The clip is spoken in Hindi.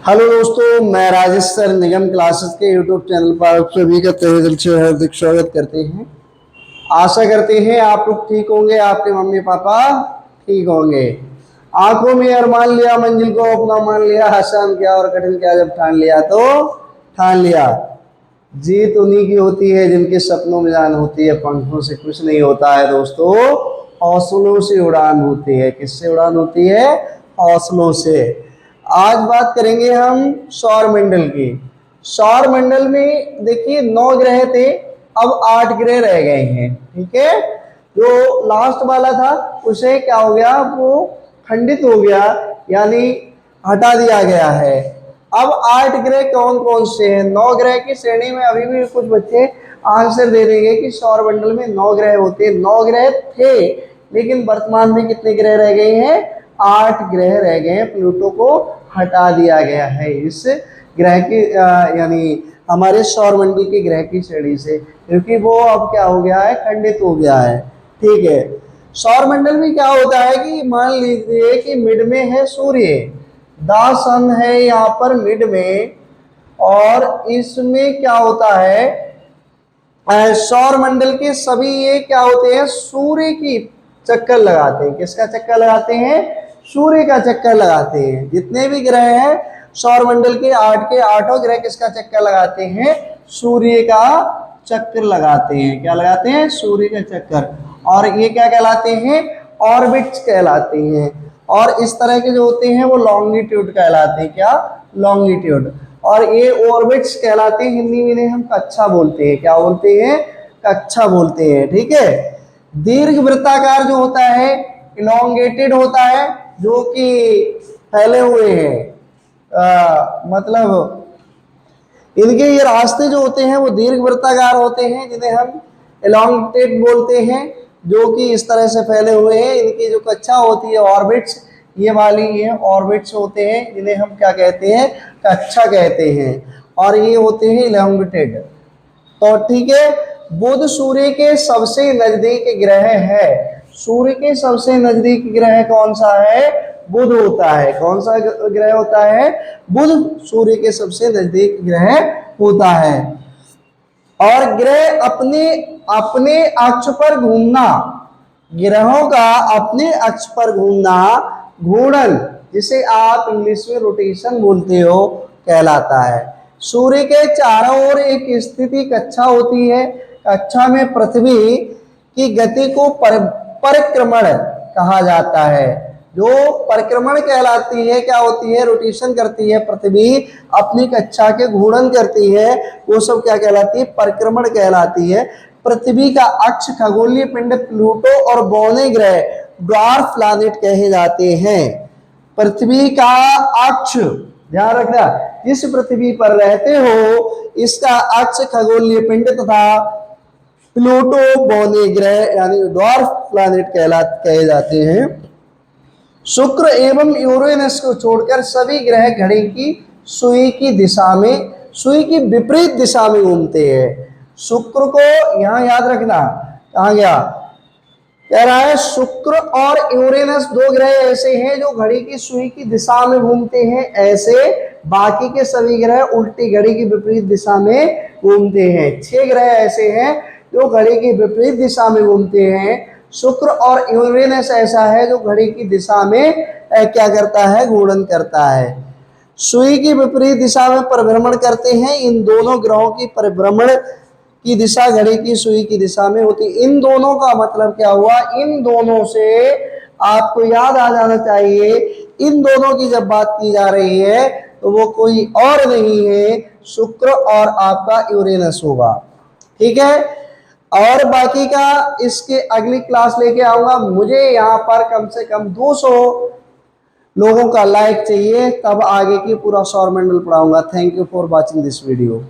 हेलो दोस्तों, मैं राजेश सर निगम क्लासेस के यूट्यूब चैनल पर आप सभी का तहे दिल से हार्दिक स्वागत करते हैं। आशा करते हैं आप लोग ठीक होंगे, आपके मम्मी पापा ठीक होंगे। आंखों में अरमान लिया, मंजिल को अपना मान लिया, आसान क्या और कठिन क्या, जब ठान लिया तो ठान लिया। जीत उन्हीं की होती है जिनके सपनों में जान होती है। पंखों से कुछ नहीं होता है दोस्तों, हौसलों से उड़ान होती है। किससे उड़ान होती है? हौसलों से। आज बात करेंगे हम सौर मंडल की। सौर मंडल में देखिए 9 ग्रह थे, अब 8 ग्रह रह गए हैं। ठीक है, जो लास्ट वाला था उसे क्या हो गया, वो खंडित हो गया, यानी हटा दिया गया है। अब 8 ग्रह कौन कौन से हैं? 9 ग्रह की श्रेणी में अभी भी कुछ बच्चे आंसर दे देंगे कि सौर मंडल में 9 ग्रह होते हैं। 9 ग्रह थे, लेकिन वर्तमान में कितने ग्रह रह गए हैं? 8 ग्रह रह गए हैं। प्लूटो को हटा दिया गया है इस ग्रह की यानी हमारे सौर मंडल के ग्रह की श्रेणी से, क्योंकि वो अब क्या हो गया है, खंडित हो गया है। ठीक है, सौर मंडल में क्या होता है कि मान लीजिए कि मिड में है सूर्य, द सन है यहाँ पर मिड में, और इसमें क्या होता है, सौर मंडल के सभी ये क्या होते हैं, सूर्य की चक्कर लगाते हैं। किसका चक्कर लगाते हैं? सूर्य का चक्कर लगाते हैं। जितने भी ग्रह हैं सौर मंडल के 8 के 8 ग्रह किसका चक्कर लगाते हैं? सूर्य का चक्कर लगाते हैं। क्या लगाते हैं? सूर्य का चक्कर। और ये क्या कहलाते हैं? ऑर्बिट्स कहलाते हैं। और इस तरह के जो होते हैं वो लॉन्गिट्यूड कहलाते हैं। क्या? लॉन्गिट्यूड। और ये ऑर्बिट्स कहलाते हैं। हिंदी में हम कक्षा बोलते हैं। क्या बोलते हैं? कक्षा बोलते हैं। ठीक है, दीर्घ वृत्ताकार जो होता है, इलोंगेटेड होता है, जो कि फैले हुए हैं, मतलब इनके ये रास्ते जो होते हैं वो दीर्घ वृत्ताकार होते हैं, जिन्हें हम इलोंगेटेड बोलते हैं, जो कि इस तरह से फैले हुए हैं। इनकी जो कक्षा होती है ऑर्बिट्स, ये वाली ये ऑर्बिट्स होते हैं, जिन्हें हम क्या कहते हैं? कक्षा कहते हैं। और ये होते हैं इलोंगेटेड। तो ठीक है, बुध सूर्य के सबसे नजदीक ग्रह है। सूर्य के सबसे नजदीक ग्रह कौन सा है? बुध होता है। कौन सा ग्रह होता है? बुध सूर्य के सबसे नजदीक ग्रह होता है। और ग्रह अपने अपने अक्ष पर घूमना, ग्रहों का अपने अक्ष पर घूमना, घूर्णन, जिसे आप इंग्लिश में रोटेशन बोलते हो, कहलाता है। सूर्य के चारों ओर एक स्थिति कक्षा होती है। कक्षा में पृथ्वी की गति को परिक्रमण कहा जाता है। जो परिक्रमण कहलाती है, क्या होती है? रोटेशन करती है पृथ्वी, अपनी कक्षा के घूर्णन करती है, वो सब क्या कहलाती है? परिक्रमण कहलाती है। पृथ्वी का अक्ष खगोलीय पिंड प्लूटो और बौने ग्रह ड्वार्फ प्लैनेट कहे जाते हैं। पृथ्वी का अक्ष, ध्यान रखना, जिस पृथ्वी पर रहते हो इसका अक्ष खगोलीय पिंड तथा प्लूटो बौने ग्रह यानी ड्वार्फ प्लैनेट कहे जाते हैं। शुक्र एवं यूरेनस को छोड़कर सभी ग्रह घड़ी की सुई की दिशा में, सुई की विपरीत दिशा में घूमते हैं। शुक्र को यहां याद रखना, कहा गया, कह रहा है शुक्र और यूरेनस 2 ग्रह ऐसे हैं जो घड़ी की सुई की दिशा में घूमते हैं। ऐसे बाकी के सभी ग्रह उल्टी घड़ी की विपरीत दिशा में घूमते हैं। 6 ग्रह ऐसे हैं जो घड़ी की विपरीत दिशा में घूमते हैं। शुक्र और यूरेनस ऐसा है जो घड़ी की दिशा में क्या करता है? घूर्णन करता है। सुई की विपरीत दिशा में परिभ्रमण करते हैं। इन दोनों ग्रहों की परिभ्रमण की दिशा घड़ी की सुई की दिशा में होती। इन दोनों का मतलब क्या हुआ? इन दोनों से आपको याद आ जाना चाहिए, इन दोनों की जब बात की जा रही है तो वो कोई और नहीं है, शुक्र और आपका यूरेनस होगा। ठीक है, और बाकी का इसके अगली क्लास लेके आऊंगा। मुझे यहाँ पर कम से कम 200 लोगों का लाइक चाहिए, तब आगे की पूरा सौर मंडल पढ़ाऊंगा। Thank you for watching this video.